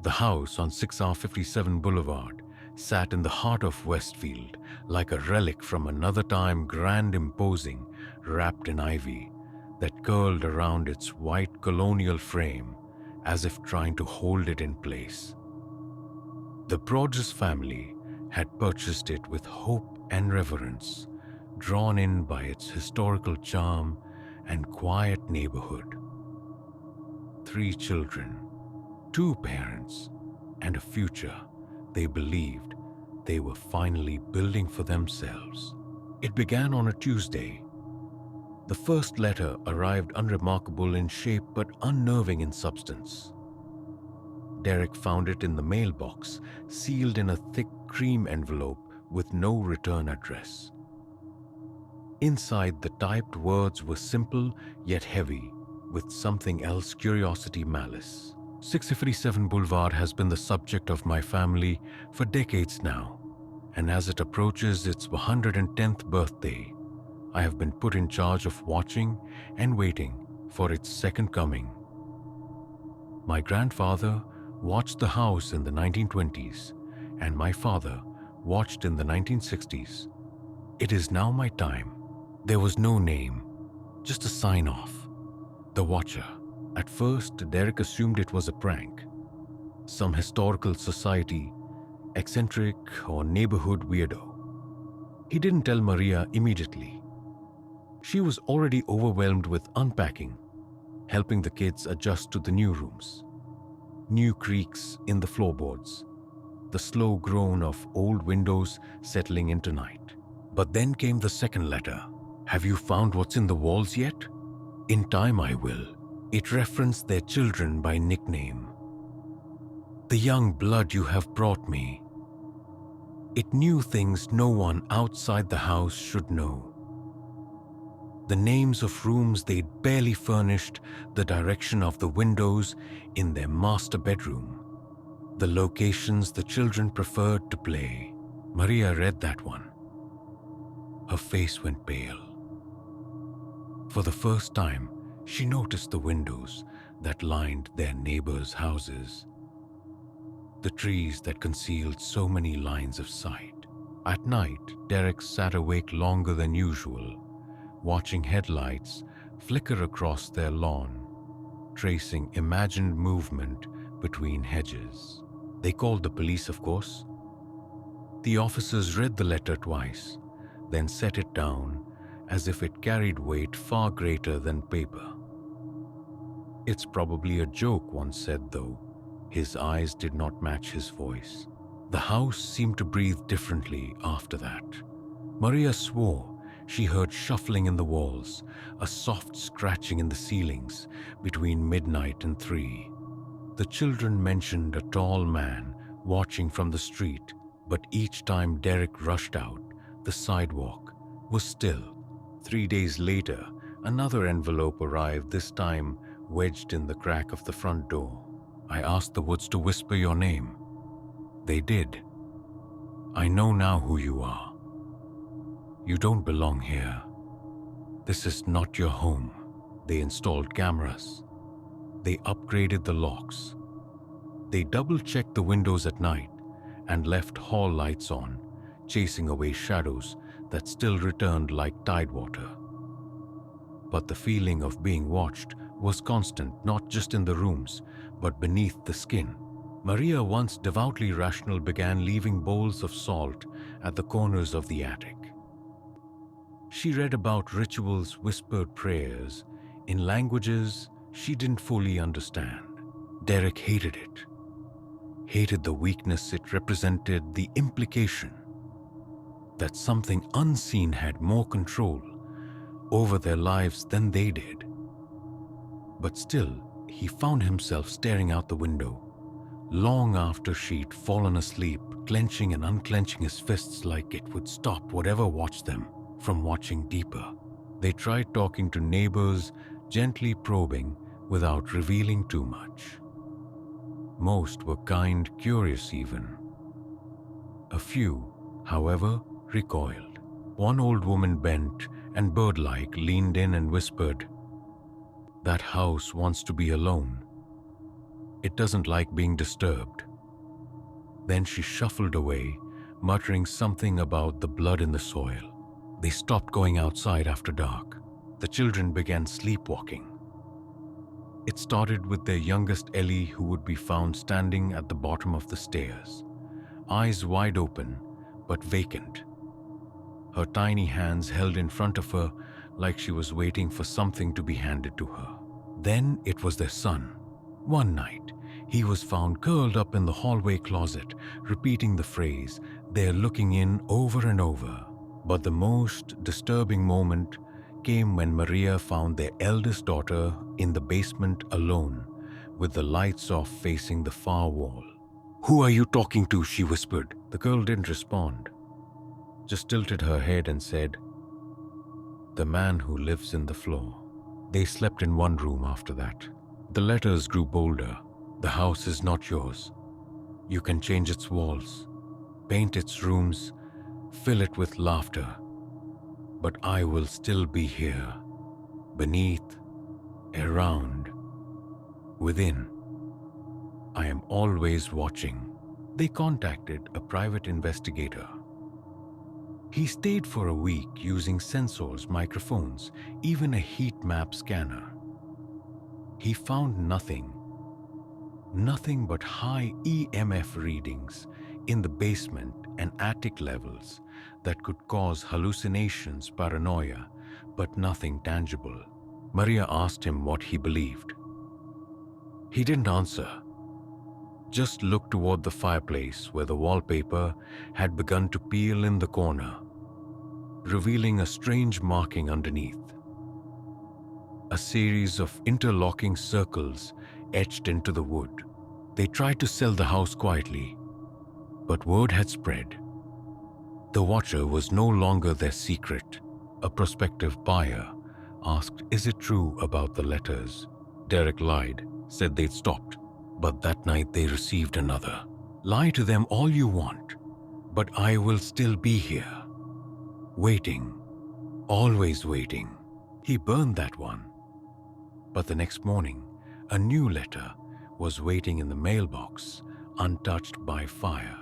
The house on 6R57 Boulevard sat in the heart of Westfield like a relic from another time, grand, imposing, wrapped in ivy that curled around its white colonial frame as if trying to hold it in place. The Brodges family had purchased it with hope and reverence, drawn in by its historical charm and quiet neighborhood. 3 children, 2 parents, and a future they believed they were finally building for themselves. It began on a Tuesday. The first letter arrived unremarkable in shape but unnerving in substance. Derek found it in the mailbox, sealed in a thick cream envelope with no return address. Inside, the typed words were simple yet heavy, with something else: curiosity, malice. 657 Boulevard has been the subject of my family for decades now, and as it approaches its 110th birthday, I have been put in charge of watching and waiting for its second coming. My grandfather watched the house in the 1920s, and my father watched in the 1960s. It is now my time. There was no name, just a sign-off. The Watcher. At first, Derek assumed it was a prank. Some historical society, eccentric, or neighborhood weirdo. He didn't tell Maria immediately. She was already overwhelmed with unpacking, helping the kids adjust to the new rooms. New creaks in the floorboards, the slow groan of old windows settling into night. But then came the second letter. Have you found what's in the walls yet? In time I will. It referenced their children by nickname. The young blood you have brought me. It knew things no one outside the house should know. The names of rooms they'd barely furnished, the direction of the windows in their master bedroom, the locations the children preferred to play. Maria read that one. Her face went pale. For the first time, she noticed the windows that lined their neighbors' houses, the trees that concealed so many lines of sight. At night, Derek sat awake longer than usual, watching headlights flicker across their lawn, tracing imagined movement between hedges. They called the police, of course. The officers read the letter twice, then set it down as if it carried weight far greater than paper. It's probably a joke, one said, though. His eyes did not match his voice. The house seemed to breathe differently after that. Maria swore she heard shuffling in the walls, a soft scratching in the ceilings between midnight and 3. The children mentioned a tall man watching from the street, but each time Derek rushed out, the sidewalk was still. 3 days later, another envelope arrived, this time wedged in the crack of the front door. I asked the woods to whisper your name. They did. I know now who you are. You don't belong here. This is not your home. They installed cameras. They upgraded the locks. They double-checked the windows at night and left hall lights on, chasing away shadows that still returned like tidewater. But the feeling of being watched was constant, not just in the rooms, but beneath the skin. Maria, once devoutly rational, began leaving bowls of salt at the corners of the attic. She read about rituals, whispered prayers, in languages she didn't fully understand. Derek hated it. Hated the weakness it represented, the implication that something unseen had more control over their lives than they did. But still, he found himself staring out the window, long after she'd fallen asleep, clenching and unclenching his fists like it would stop whatever watched them from watching deeper. They tried talking to neighbors, gently probing without revealing too much. Most were kind, curious even. A few, however, recoiled. One old woman bent and bird-like leaned in and whispered, "That house wants to be alone." It doesn't like being disturbed." Then she shuffled away, muttering something about the blood in the soil. They stopped going outside after dark. The children began sleepwalking. It started with their youngest Ellie, who would be found standing at the bottom of the stairs, eyes wide open but vacant. Her tiny hands held in front of her like she was waiting for something to be handed to her. Then it was their son. One night, he was found curled up in the hallway closet, repeating the phrase, "They're looking in," over and over. But the most disturbing moment came when Maria found their eldest daughter in the basement alone, with the lights off facing the far wall. "Who are you talking to?" she whispered. The girl didn't respond, just tilted her head and said, "The man who lives in the floor." They slept in one room after that. The letters grew bolder. "The house is not yours. You can change its walls, paint its rooms, fill it with laughter. But I will still be here, beneath, around, within. I am always watching." They contacted a private investigator. He stayed for a week using sensors, microphones, even a heat map scanner. He found nothing but high EMF readings in the basement and attic levels that could cause hallucinations, paranoia, but nothing tangible. Maria asked him what he believed. He didn't answer, just looked toward the fireplace where the wallpaper had begun to peel in the corner, revealing a strange marking underneath. A series of interlocking circles etched into the wood. They tried to sell the house quietly, but word had spread. The watcher was no longer their secret. A prospective buyer asked, "Is it true about the letters?" Derek lied, said they'd stopped, but that night they received another. "Lie to them all you want, but I will still be here. Waiting, always waiting." He burned that one. But the next morning, a new letter was waiting in the mailbox, untouched by fire,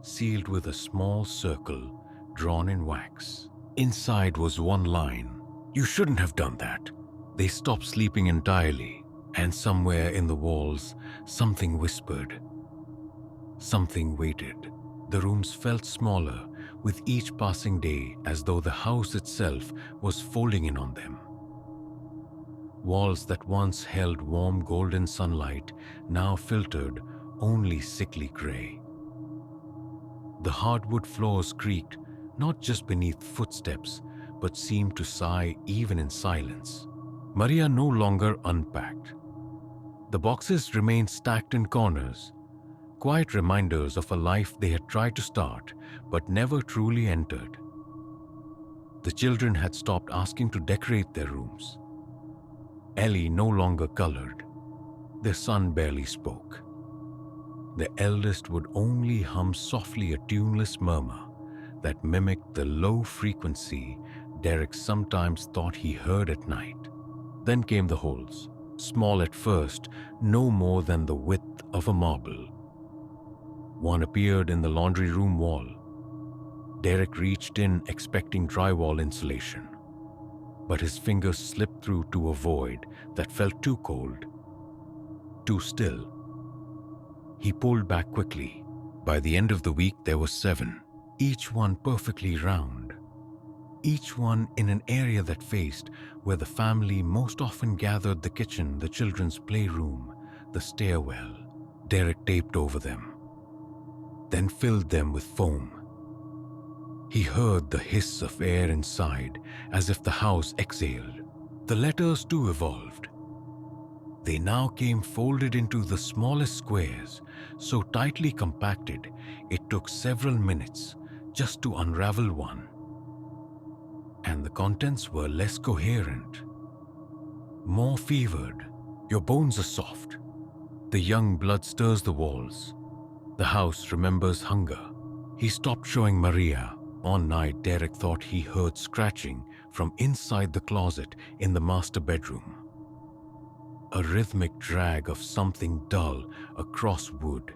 sealed with a small circle drawn in wax. Inside was one line, "You shouldn't have done that." They stopped sleeping entirely, and somewhere in the walls, something whispered. Something waited. The rooms felt smaller with each passing day, as though the house itself was folding in on them. Walls that once held warm golden sunlight now filtered only sickly gray. The hardwood floors creaked, not just beneath footsteps, but seemed to sigh even in silence. Maria no longer unpacked. The boxes remained stacked in corners, quiet reminders of a life they had tried to start but never truly entered. The children had stopped asking to decorate their rooms. Ellie no longer colored. Their son barely spoke. The eldest would only hum softly a tuneless murmur that mimicked the low frequency Derek sometimes thought he heard at night. Then came the holes, small at first, no more than the width of a marble. One appeared in the laundry room wall. Derek reached in expecting drywall insulation, but his fingers slipped through to a void that felt too cold, too still. He pulled back quickly. By the end of the week, there were 7, each one perfectly round. Each one in an area that faced where the family most often gathered: the kitchen, the children's playroom, the stairwell. Derek taped over them, then filled them with foam. He heard the hiss of air inside, as if the house exhaled. The letters too evolved. They now came folded into the smallest squares, so tightly compacted it took several minutes just to unravel one. And the contents were less coherent, more fevered. "Your bones are soft. The young blood stirs the walls. The house remembers hunger." He stopped showing Maria. One night, Derek thought he heard scratching from inside the closet in the master bedroom. a rhythmic drag of something dull across wood.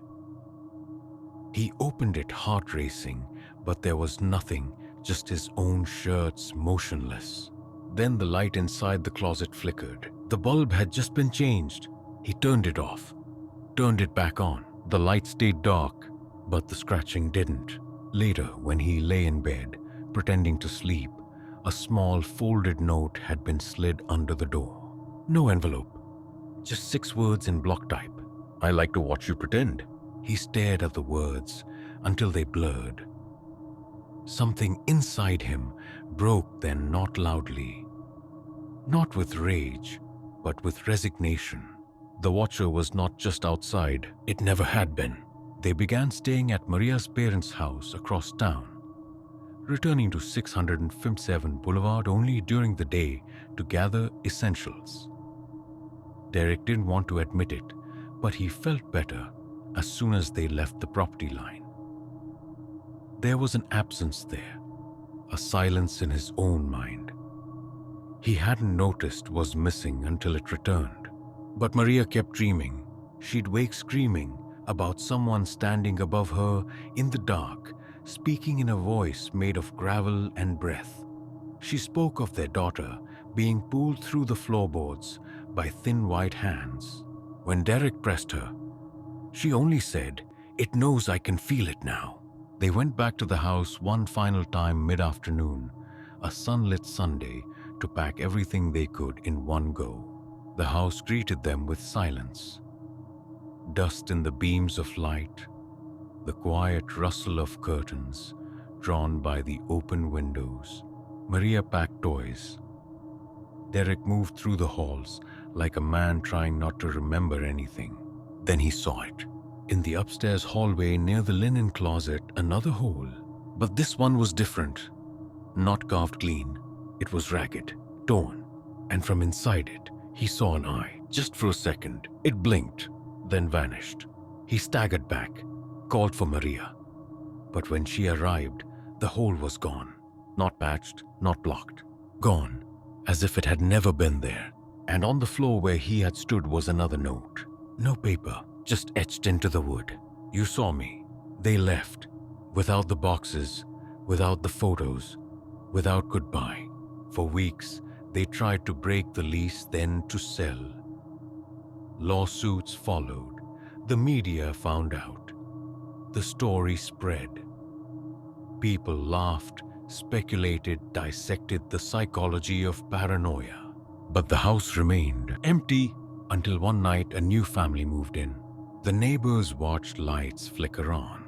He opened it, heart racing, but there was nothing, just his own shirts motionless. Then the light inside the closet flickered. The bulb had just been changed. He turned it off, turned it back on. The light stayed dark, but the scratching didn't. Later, when he lay in bed, pretending to sleep, a small folded note had been slid under the door. No envelope, just 6 words in block type. "I like to watch you pretend." He stared at the words until they blurred. Something inside him broke then, not loudly. Not with rage, but with resignation. The watcher was not just outside, it never had been. They began staying at Maria's parents' house across town, returning to 657 Boulevard only during the day to gather essentials. Derek didn't want to admit it, but he felt better as soon as they left the property line. There was an absence there, a silence in his own mind. He hadn't noticed was missing until it returned. But Maria kept dreaming. She'd wake screaming about someone standing above her in the dark, speaking in a voice made of gravel and breath. She spoke of their daughter being pulled through the floorboards by thin white hands. When Derek pressed her, she only said, "It knows I can feel it now." They went back to the house one final time mid-afternoon, a sunlit Sunday, to pack everything they could in one go. The house greeted them with silence. Dust in the beams of light, the quiet rustle of curtains drawn by the open windows. Maria packed toys. Derek moved through the halls like a man trying not to remember anything. Then he saw it. In the upstairs hallway near the linen closet, another hole. But this one was different. Not carved clean. It was ragged, torn, and from inside it, he saw an eye. Just for a second, it blinked, then vanished. He staggered back, called for Maria. But when she arrived, the hole was gone. Not patched, not blocked. Gone, as if it had never been there. And on the floor where he had stood was another note. No paper, just etched into the wood. "You saw me." They left, without the boxes, without the photos, without goodbye. For weeks, they tried to break the lease, then to sell. Lawsuits followed. The media found out. The story spread. People laughed, speculated, dissected the psychology of paranoia. But the house remained empty until one night a new family moved in. The neighbors watched lights flicker on.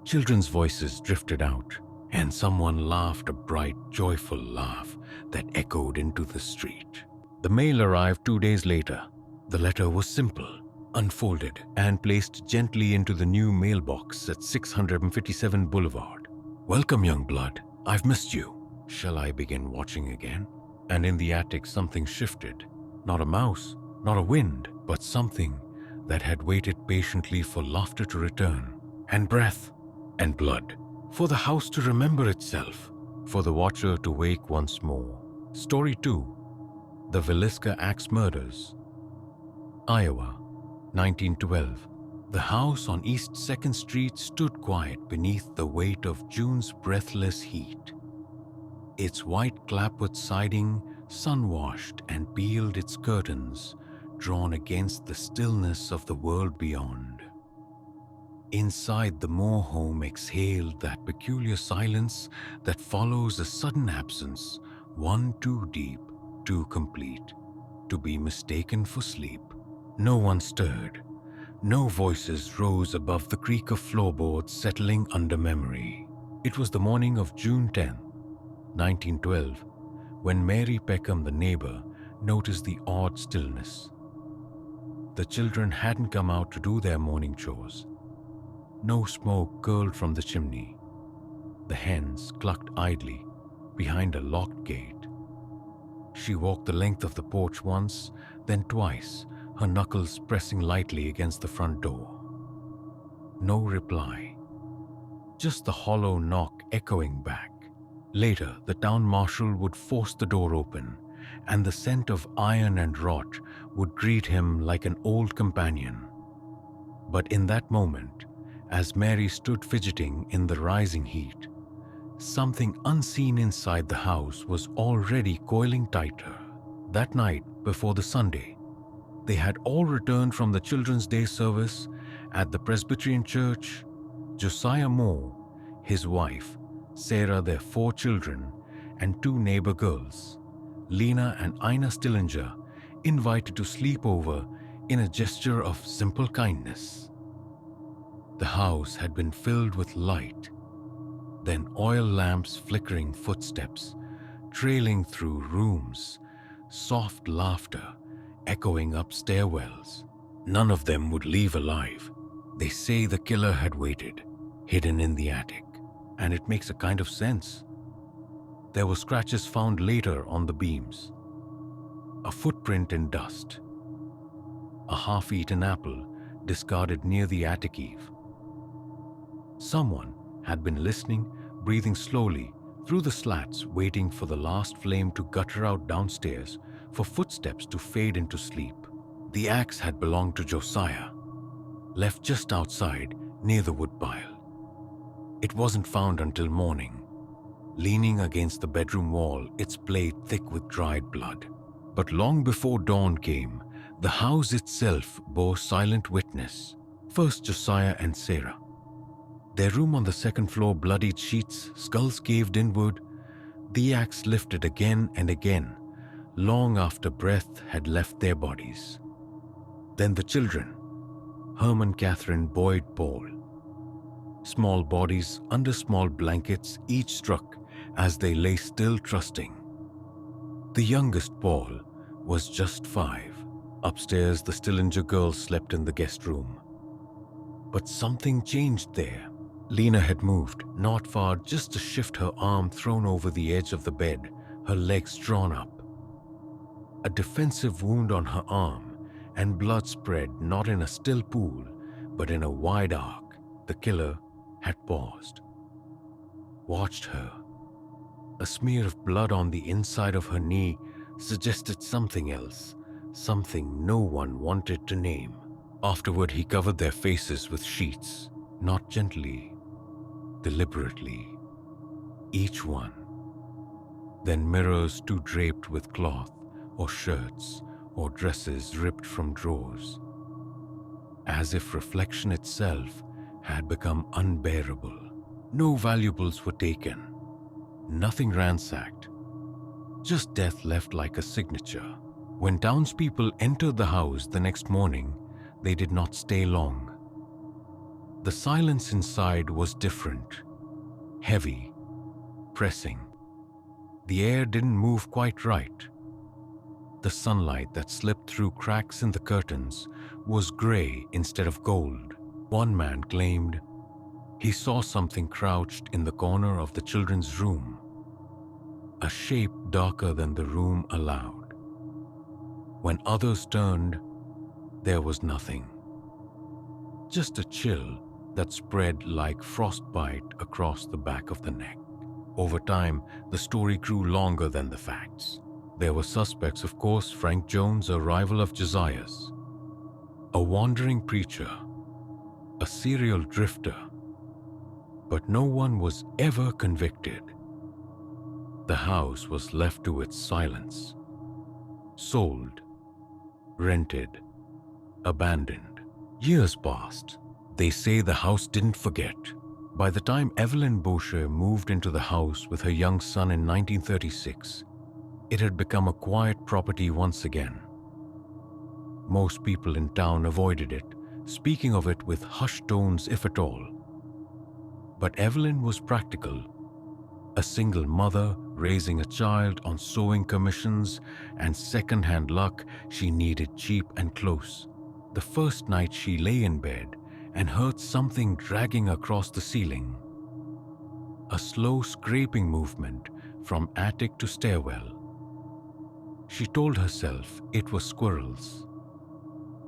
Children's voices drifted out, and someone laughed, a bright, joyful laugh that echoed into the street. The mail arrived 2 days later. The letter was simple, unfolded, and placed gently into the new mailbox at 657 Boulevard. "Welcome, young blood. I've missed you. Shall I begin watching again?" And in the attic something shifted. Not a mouse, not a wind, but something that had waited patiently for laughter to return, and breath, and blood, for the house to remember itself, for the watcher to wake once more. Story 2. The Villisca Axe Murders. Iowa, 1912. The house on East 2nd Street stood quiet beneath the weight of June's breathless heat. Its white clapboard siding sun-washed and peeled its curtains, drawn against the stillness of the world beyond. Inside, the Moore home exhaled that peculiar silence that follows a sudden absence, one too deep, too complete, to be mistaken for sleep. No one stirred. No voices rose above the creak of floorboards settling under memory. It was the morning of June 10, 1912, when Mary Peckham, the neighbor, noticed the odd stillness. The children hadn't come out to do their morning chores. No smoke curled from the chimney. The hens clucked idly behind a locked gate. She walked the length of the porch once, then twice, her knuckles pressing lightly against the front door. No reply. Just the hollow knock echoing back. Later, the town marshal would force the door open, and the scent of iron and rot would greet him like an old companion. But in that moment, as Mary stood fidgeting in the rising heat, something unseen inside the house was already coiling tighter. That night, before the Sunday, they had all returned from the Children's Day service at the Presbyterian Church. Josiah Moore, his wife, Sarah, their 4 children, and 2 neighbor girls, Lena and Ina Stillinger, invited to sleep over in a gesture of simple kindness. The house had been filled with light, then oil lamps, flickering footsteps, trailing through rooms, soft laughter echoing up stairwells. None of them would leave alive. They say the killer had waited, hidden in the attic, and it makes a kind of sense. There were scratches found later on the beams, a footprint in dust, a half-eaten apple discarded near the attic eave. Someone had been listening, breathing slowly through the slats, waiting for the last flame to gutter out downstairs, for footsteps to fade into sleep. The axe had belonged to Josiah, left just outside near the woodpile. It wasn't found until morning, leaning against the bedroom wall, its blade thick with dried blood. But long before dawn came, the house itself bore silent witness. First Josiah and Sarah. Their room on the 2nd floor, bloodied sheets, skulls caved inward, the axe lifted again and again, long after breath had left their bodies. Then the children, Herman, Catherine, Boyd, Paul. Small bodies under small blankets, each struck as they lay still, trusting. The youngest, Paul, was just 5. Upstairs, the Stillinger girls slept in the guest room. But something changed there. Lena had moved, not far, just to shift, her arm thrown over the edge of the bed, her legs drawn up. A defensive wound on her arm, and blood spread not in a still pool, but in a wide arc. The killer had paused, watched her. A smear of blood on the inside of her knee suggested something else, something no one wanted to name. Afterward, he covered their faces with sheets, not gently, deliberately, each one. Then mirrors too draped with cloth, or shirts, or dresses ripped from drawers, as if reflection itself had become unbearable. No valuables were taken, nothing ransacked, just death left like a signature. When townspeople entered the house the next morning, they did not stay long. The silence inside was different, heavy, pressing. The air didn't move quite right. The sunlight that slipped through cracks in the curtains was gray instead of gold. One man claimed he saw something crouched in the corner of the children's room, a shape darker than the room allowed. When others turned, there was nothing. Just a chill that spread like frostbite across the back of the neck. Over time, the story grew longer than the facts. There were suspects, of course: Frank Jones, a rival of Josiah's, a wandering preacher, a serial drifter. But no one was ever convicted. The house was left to its silence. Sold, rented, abandoned. Years passed. They say the house didn't forget. By the time Evelyn Boucher moved into the house with her young son in 1936, it had become a quiet property once again. Most people in town avoided it, speaking of it with hushed tones, if at all. But Evelyn was practical. A single mother raising a child on sewing commissions and second-hand luck, she needed cheap and close. The first night she lay in bed and heard something dragging across the ceiling. A slow scraping movement from attic to stairwell. She told herself it was squirrels.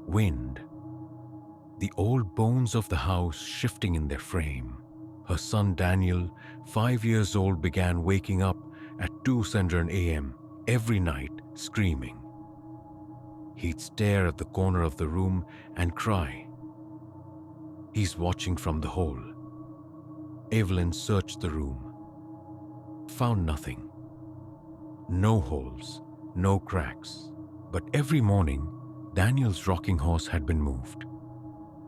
Wind. The old bones of the house shifting in their frame. Her son Daniel, 5 years old, began waking up at 2 Central a.m., every night, screaming. He'd stare at the corner of the room and cry. He's watching from the hole. Evelyn searched the room. Found nothing. No holes, no cracks. But every morning, Daniel's rocking horse had been moved.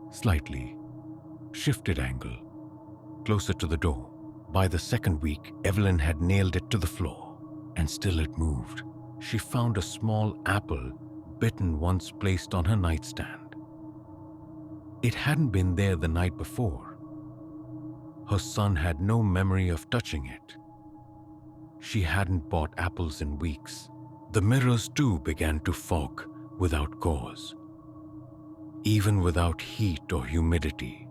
Slightly. Shifted angle. Closer to the door. By the second week, Evelyn had nailed it to the floor. And still it moved. She found a small apple, bitten once, placed on her nightstand. It hadn't been there the night before. Her son had no memory of touching it. She hadn't bought apples in weeks. The mirrors too began to fog without cause. Even without heat or humidity.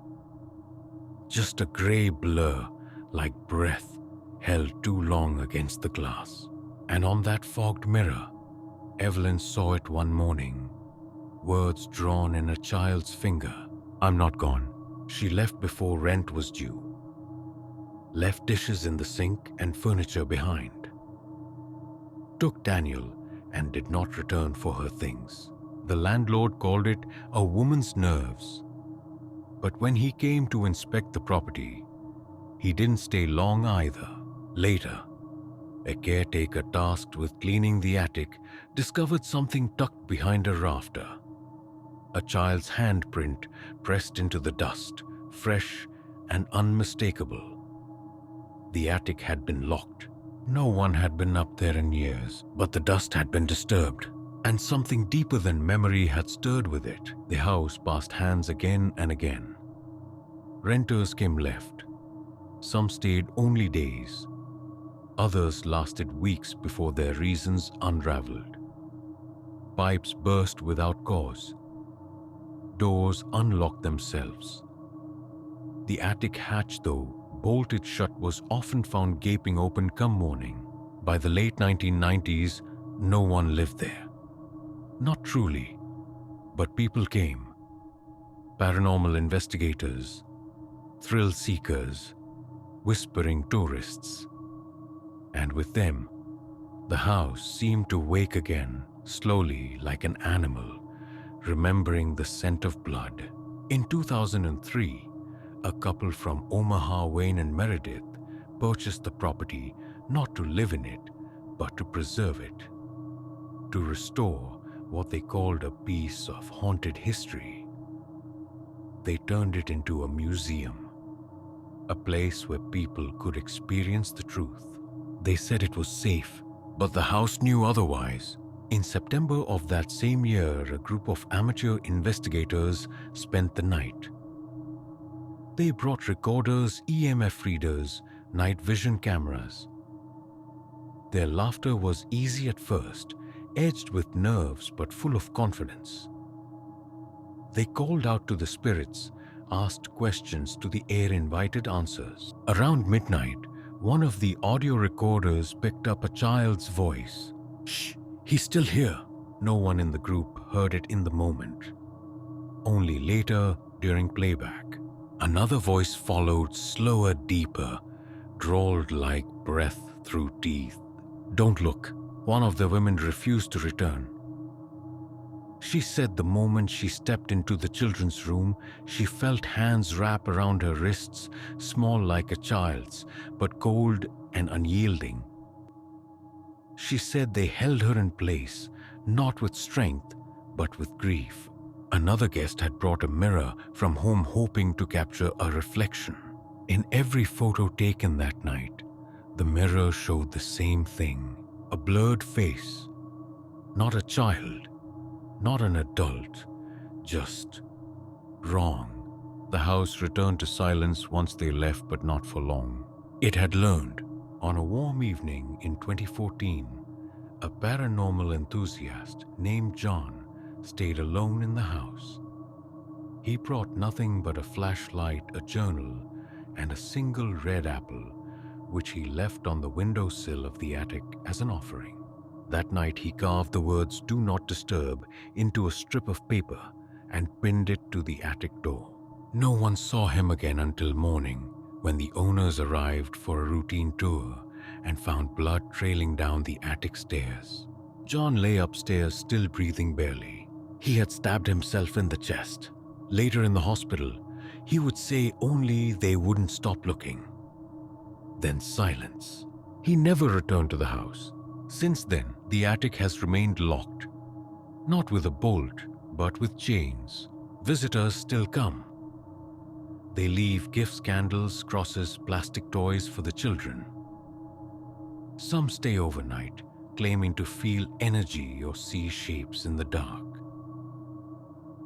Just a gray blur like breath held too long against the glass. And on that fogged mirror, Evelyn saw it one morning. Words drawn in a child's finger. I'm not gone. She left before rent was due. Left dishes in the sink and furniture behind. Took Daniel and did not return for her things. The landlord called it a woman's nerves. But when he came to inspect the property, he didn't stay long either. Later, a caretaker tasked with cleaning the attic discovered something tucked behind a rafter. A child's handprint pressed into the dust, fresh and unmistakable. The attic had been locked. No one had been up there in years, but the dust had been disturbed, and something deeper than memory had stirred with it. The house passed hands again and again. Renters came left. Some stayed only days. Others lasted weeks before their reasons unraveled. Pipes burst without cause. Doors unlocked themselves. The attic hatch, though bolted shut, was often found gaping open come morning. By the late 1990s, no one lived there. Not truly, but people came. Paranormal investigators, thrill seekers, whispering tourists. And with them, the house seemed to wake again, slowly like an animal, remembering the scent of blood. In 2003, a couple from Omaha, Wayne and Meredith purchased the property not to live in it, but to preserve it, to restore what they called a piece of haunted history. They turned it into a museum, a place where people could experience the truth. They said it was safe, but the house knew otherwise. In September of that same year, a group of amateur investigators spent the night. They brought recorders, EMF readers, night vision cameras. Their laughter was easy at first, edged with nerves but full of confidence. They called out to the spirits, asked questions to the air, invited answers. Around midnight, one of the audio recorders picked up a child's voice. "Shh, he's still here." No one in the group heard it in the moment. Only later, during playback, another voice followed, slower, deeper, drawled like breath through teeth. "Don't look." One of the women refused to return. She said the moment she stepped into the children's room, she felt hands wrap around her wrists, small like a child's, but cold and unyielding. She said they held her in place, not with strength, but with grief. Another guest had brought a mirror from home, hoping to capture a reflection. In every photo taken that night, the mirror showed the same thing. A blurred face. Not a child, not an adult, just wrong. The house returned to silence once they left, but not for long. It had learned. On a warm evening in 2014, a paranormal enthusiast named John stayed alone in the house. He brought nothing but a flashlight, a journal, and a single red apple, which he left on the windowsill of the attic as an offering. That night he carved the words "Do Not Disturb" into a strip of paper and pinned it to the attic door. No one saw him again until morning, when the owners arrived for a routine tour and found blood trailing down the attic stairs. John lay upstairs, still breathing barely. He had stabbed himself in the chest. Later in the hospital, he would say only they wouldn't stop looking. Then silence. He never returned to the house. Since then, the attic has remained locked. Not with a bolt, but with chains. Visitors still come. They leave gifts, candles, crosses, plastic toys for the children. Some stay overnight, claiming to feel energy or see shapes in the dark.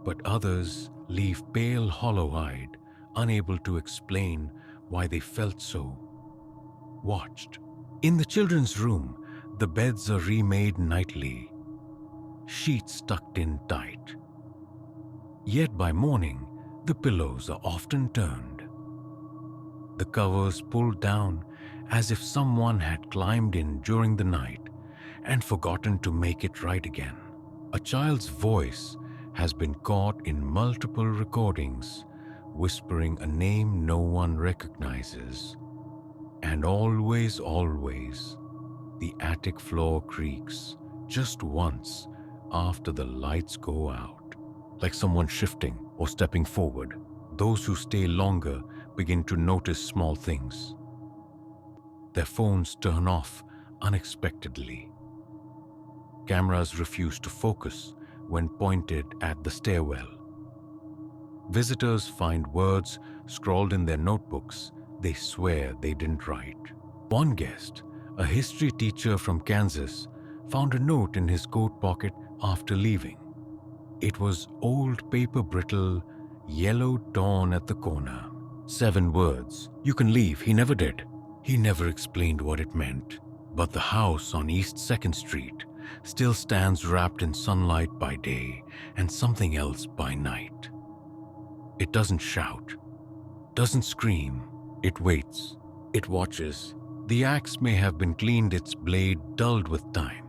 But others leave pale, hollow-eyed, unable to explain why they felt so. Watched. In the children's room, the beds are remade nightly, sheets tucked in tight. Yet by morning, the pillows are often turned. The covers pulled down as if someone had climbed in during the night and forgotten to make it right again. A child's voice has been caught in multiple recordings, whispering a name no one recognizes. And always, the attic floor creaks just once after the lights go out, like someone shifting or stepping forward. Those who stay longer begin to notice small things. Their phones turn off unexpectedly. Cameras refuse to focus when pointed at the stairwell. Visitors find words scrawled in their notebooks they swear they didn't write. One guest, a history teacher from Kansas, found a note in his coat pocket after leaving. It was old paper brittle, yellow torn at the corner. 7 words. You can leave. He never did. He never explained what it meant. But the house on East 2nd Street still stands wrapped in sunlight by day and something else by night. It doesn't shout, doesn't scream. It waits. It watches. The axe may have been cleaned, its blade dulled with time,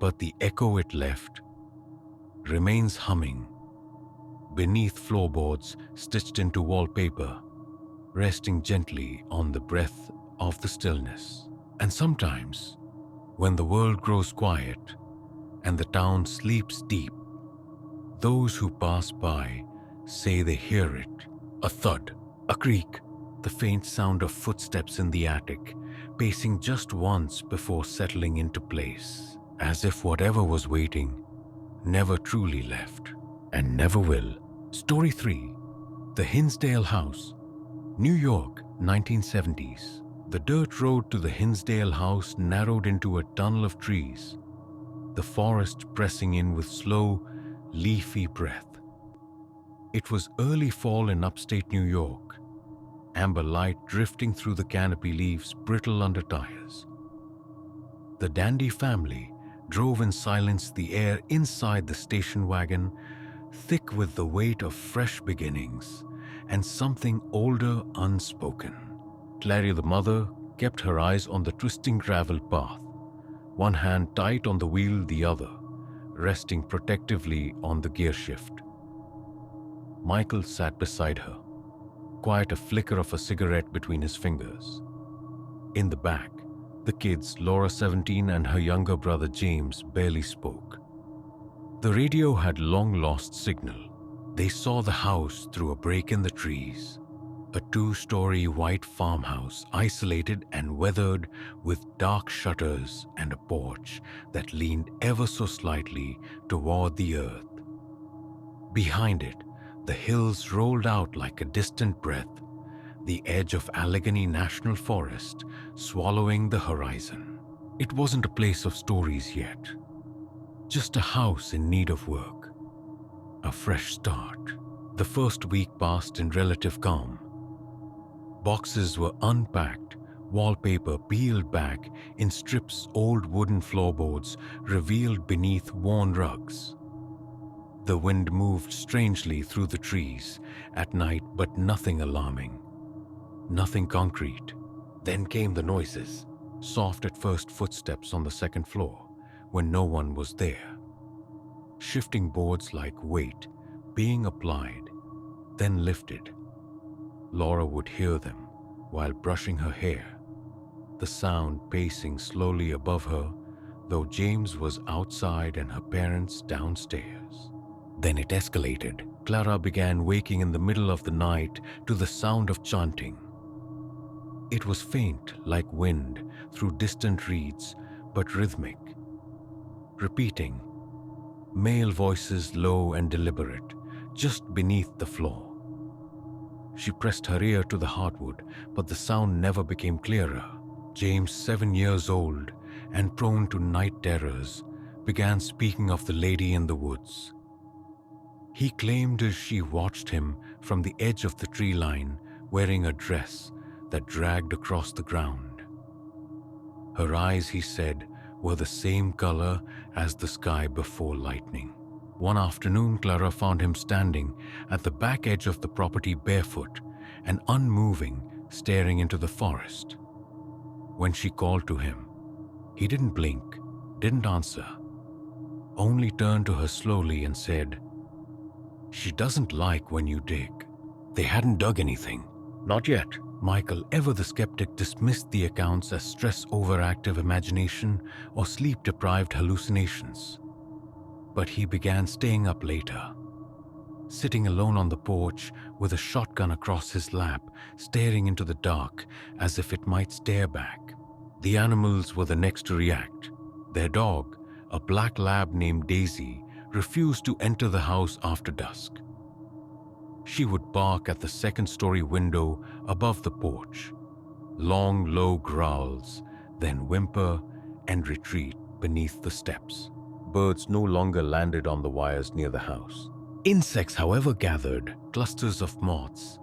but the echo it left remains humming beneath floorboards stitched into wallpaper, resting gently on the breath of the stillness. And sometimes, when the world grows quiet and the town sleeps deep, those who pass by say they hear it. A thud, a creak, the faint sound of footsteps in the attic, pacing just once before settling into place, as if whatever was waiting never truly left, and never will. Story 3. The Hinsdale House, New York, 1970s. The dirt road to the Hinsdale house narrowed into a tunnel of trees, the forest pressing in with slow, leafy breath. It was early fall in upstate New York, amber light drifting through the canopy leaves brittle under tires. The Dandy family drove in silence, the air inside the station wagon thick with the weight of fresh beginnings and something older unspoken. Clary, the mother, kept her eyes on the twisting gravel path, one hand tight on the wheel, the other resting protectively on the gear shift. Michael sat beside her, quiet, a flicker of a cigarette between his fingers. In the back, the kids, Laura 17 and her younger brother James, barely spoke. The radio had long lost signal. They saw the house through a break in the trees, a 2-story white farmhouse, isolated and weathered, with dark shutters and a porch that leaned ever so slightly toward the earth. Behind it, the hills rolled out like a distant breath, the edge of Allegheny National Forest swallowing the horizon. It wasn't a place of stories yet, just a house in need of work, a fresh start. The first week passed in relative calm. Boxes were unpacked, wallpaper peeled back in strips, old wooden floorboards revealed beneath worn rugs. The wind moved strangely through the trees at night, but nothing alarming, nothing concrete. Then came the noises, soft at first, footsteps on the 2nd floor when no one was there. Shifting boards like weight being applied, then lifted. Laura would hear them while brushing her hair. the sound pacing slowly above her, though James was outside and her parents downstairs. Then it escalated. Clara began waking in the middle of the night to the sound of chanting. It was faint, like wind through distant reeds, but rhythmic, repeating, male voices low and deliberate, just beneath the floor. She pressed her ear to the hardwood, but the sound never became clearer. James, 7 years old and prone to night terrors, began speaking of the lady in the woods. He claimed as she watched him from the edge of the tree line, wearing a dress that dragged across the ground. Her eyes, he said, were the same color as the sky before lightning. One afternoon, Clara found him standing at the back edge of the property barefoot and unmoving, staring into the forest. When she called to him, he didn't blink, didn't answer, only turned to her slowly and said, "She doesn't like when you dig." They hadn't dug anything. Not yet. Michael, ever the skeptic, dismissed the accounts as stress-overactive imagination or sleep-deprived hallucinations. But he began staying up later, sitting alone on the porch with a shotgun across his lap, staring into the dark as if it might stare back. The animals were the next to react. Their dog, a black lab named Daisy, refused to enter the house after dusk. She would bark at the second-story window above the porch, long, low growls, then whimper and retreat beneath the steps. Birds no longer landed on the wires near the house. Insects, however, gathered. Clusters of moths,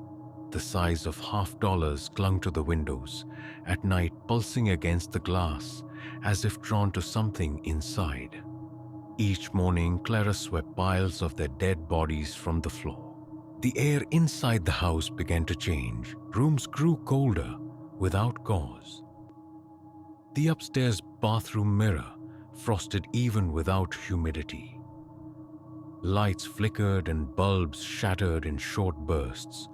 the size of $50, clung to the windows, at night pulsing against the glass as if drawn to something inside. Each morning, Clara swept piles of their dead bodies from the floor. The air inside the house began to change. Rooms grew colder without cause. The upstairs bathroom mirror frosted even without humidity. Lights flickered and bulbs shattered in short bursts,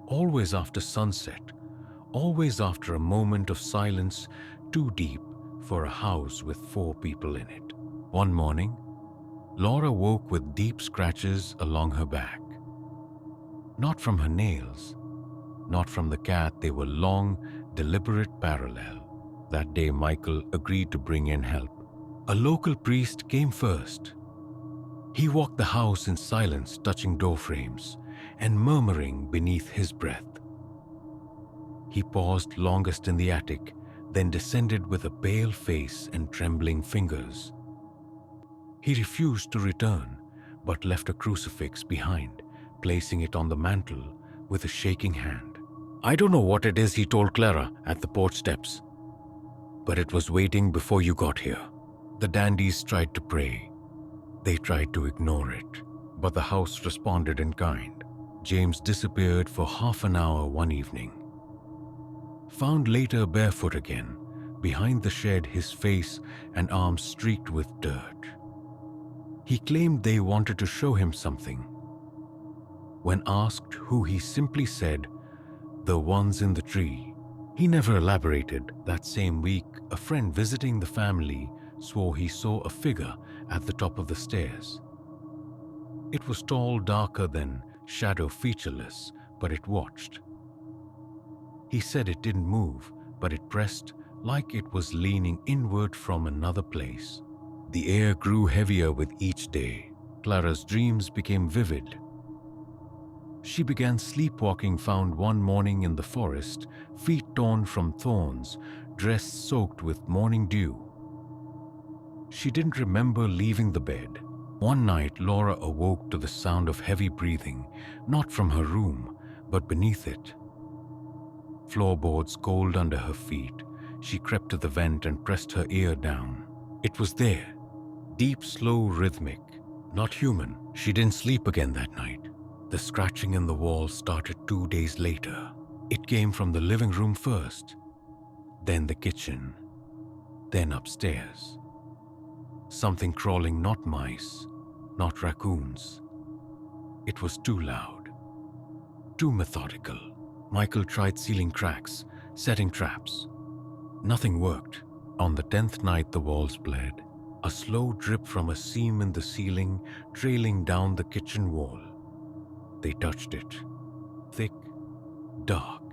always after sunset, always after a moment of silence too deep for a house with 4 people in it. One morning, Laura woke with deep scratches along her back. Not from her nails, not from the cat, they were long, deliberate parallel. That day, Michael agreed to bring in help. A local priest came first. He walked the house in silence, touching door frames and murmuring beneath his breath. He paused longest in the attic, then descended with a pale face and trembling fingers. He refused to return, but left a crucifix behind, placing it on the mantel with a shaking hand. "I don't know what it is," he told Clara at the porch steps, "but it was waiting before you got here." The dandies tried to pray. They tried to ignore it, but the house responded in kind. James disappeared for half an hour one evening. Found later barefoot again, behind the shed, his face and arms streaked with dirt. He claimed they wanted to show him something. When asked who, he simply said, "The ones in the tree." He never elaborated. That same week, a friend visiting the family swore he saw a figure at the top of the stairs. It was tall, darker than shadow, featureless, but it watched. He said it didn't move, but it pressed like it was leaning inward from another place. The air grew heavier with each day. Clara's dreams became vivid. She began sleepwalking, found one morning in the forest, feet torn from thorns, dress soaked with morning dew. She didn't remember leaving the bed. One night, Laura awoke to the sound of heavy breathing, not from her room, but beneath it. Floorboards cold under her feet. She crept to the vent and pressed her ear down. It was there, deep, slow, rhythmic, not human. She didn't sleep again that night. The scratching in the wall started 2 days later. It came from the living room first, then the kitchen, then upstairs. Something crawling, not mice, not raccoons. It was too loud, too methodical. Michael tried sealing cracks, setting traps. Nothing worked. On the 10th night, the walls bled. A slow drip from a seam in the ceiling trailing down the kitchen wall. They touched it. Thick, dark,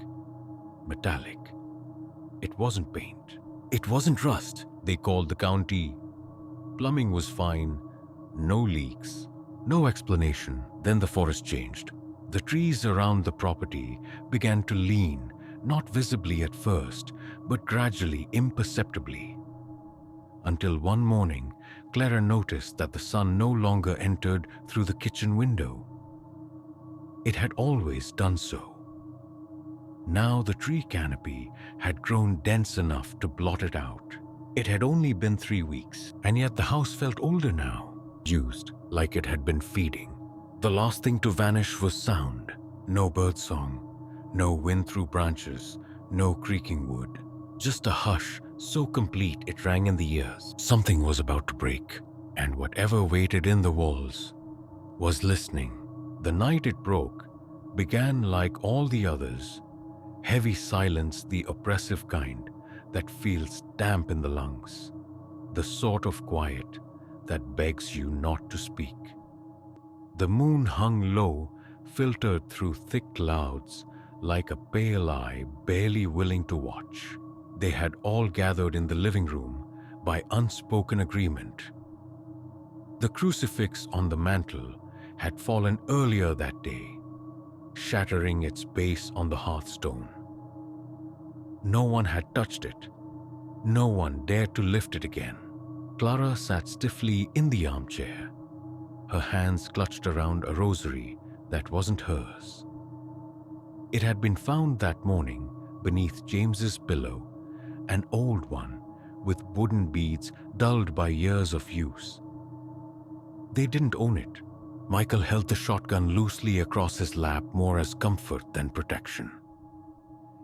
metallic. It wasn't paint. It wasn't rust. They called the county. Plumbing was fine. No leaks. No explanation. Then the forest changed. The trees around the property began to lean, not visibly at first, but gradually, imperceptibly. Until one morning, Clara noticed that the sun no longer entered through the kitchen window. It had always done so. Now the tree canopy had grown dense enough to blot it out. It had only been 3 weeks, and yet the house felt older now, used like it had been feeding. The last thing to vanish was sound. No birdsong, no wind through branches, no creaking wood. Just a hush so complete it rang in the ears. Something was about to break, and whatever waited in the walls was listening. The night it broke began like all the others. Heavy silence, the oppressive kind that feels damp in the lungs. The sort of quiet that begs you not to speak. The moon hung low, filtered through thick clouds, like a pale eye barely willing to watch. They had all gathered in the living room by unspoken agreement. The crucifix on the mantel had fallen earlier that day, shattering its base on the hearthstone. No one had touched it. No one dared to lift it again. Clara sat stiffly in the armchair, her hands clutched around a rosary that wasn't hers. It had been found that morning beneath James's pillow, an old one with wooden beads dulled by years of use. They didn't own it. Michael held the shotgun loosely across his lap, more as comfort than protection.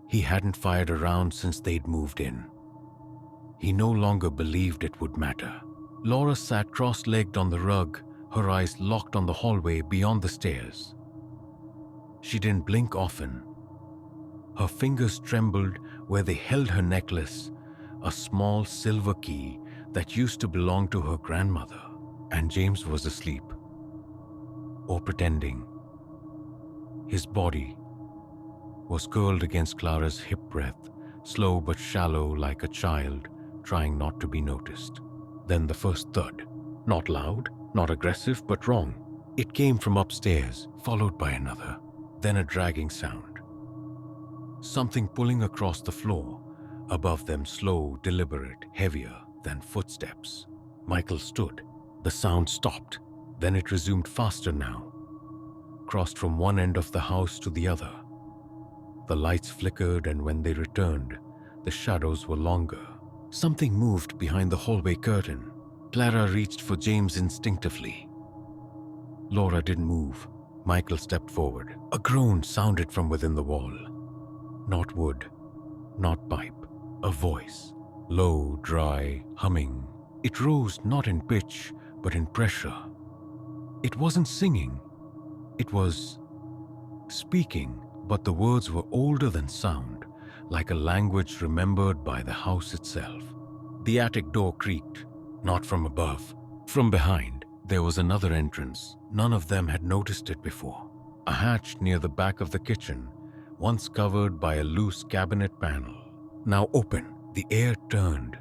He hadn't fired a round since they'd moved in. He no longer believed it would matter. Laura sat cross-legged on the rug, her eyes locked on the hallway beyond the stairs. She didn't blink often. Her fingers trembled where they held her necklace, a small silver key that used to belong to her grandmother. And James was asleep. Or pretending. His body was curled against Clara's hip breadth, slow but shallow like a child trying not to be noticed. Then the first thud. Not loud, not aggressive, but wrong. It came from upstairs, followed by another. Then a dragging sound. Something pulling across the floor, above them, slow, deliberate, heavier than footsteps. Michael stood. The sound stopped. Then it resumed faster now. Crossed from one end of the house to the other. The lights flickered, and when they returned, the shadows were longer. Something moved behind the hallway curtain. Clara reached for James instinctively. Laura didn't move. Michael stepped forward. A groan sounded from within the wall. Not wood, not pipe. A voice. Low, dry, humming. It rose not in pitch, but in pressure. It wasn't singing. It was speaking, but the words were older than sound, like a language remembered by the house itself. The attic door creaked, not from above. From behind, there was another entrance. None of them had noticed it before. A hatch near the back of the kitchen, once covered by a loose cabinet panel. Now open. The air turned.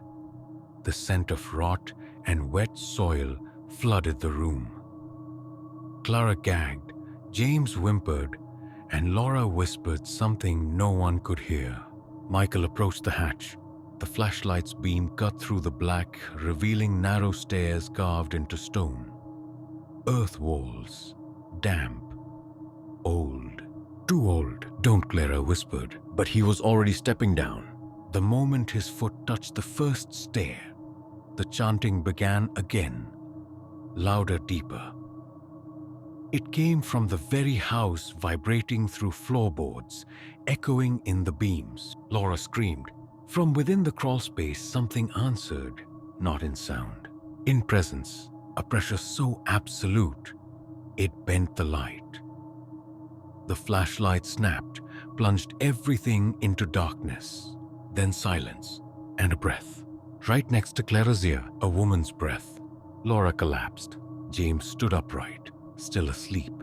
The scent of rot and wet soil flooded the room. Clara gagged, James whimpered, and Laura whispered something no one could hear. Michael approached the hatch. The flashlight's beam cut through the black, revealing narrow stairs carved into stone. Earth walls, damp, old. Too old, don't, Clara whispered, but he was already stepping down. The moment his foot touched the first stair, the chanting began again, louder, deeper. It came from the very house, vibrating through floorboards, echoing in the beams. Laura screamed. From within the crawlspace, something answered, not in sound, in presence, a pressure so absolute, it bent the light. The flashlight snapped, plunged everything into darkness, then silence, and a breath. Right next to Clara's ear, a woman's breath. Laura collapsed. James stood upright, still asleep.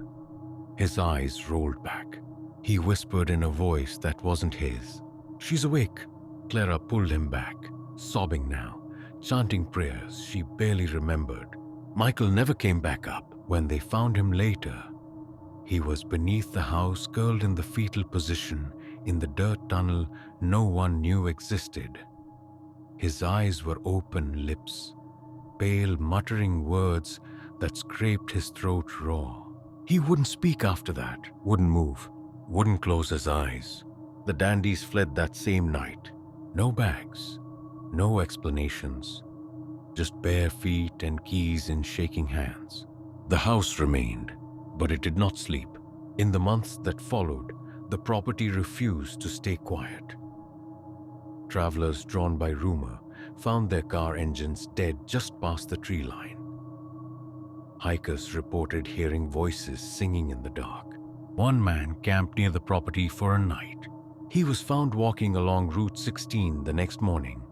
His eyes rolled back. He whispered in a voice that wasn't his. "She's awake." Clara pulled him back, sobbing now, chanting prayers she barely remembered. Michael never came back up. When they found him later, he was beneath the house, curled in the fetal position in the dirt tunnel no one knew existed. His eyes were open lips, pale, muttering words that scraped his throat raw. He wouldn't speak after that, wouldn't move, wouldn't close his eyes. The dandies fled that same night. No bags, no explanations, just bare feet and keys in shaking hands. The house remained, but it did not sleep. In the months that followed, the property refused to stay quiet. Travelers drawn by rumor found their car engines dead just past the tree line. Hikers reported hearing voices singing in the dark. One man camped near the property for a night. He was found walking along Route 16 the next morning.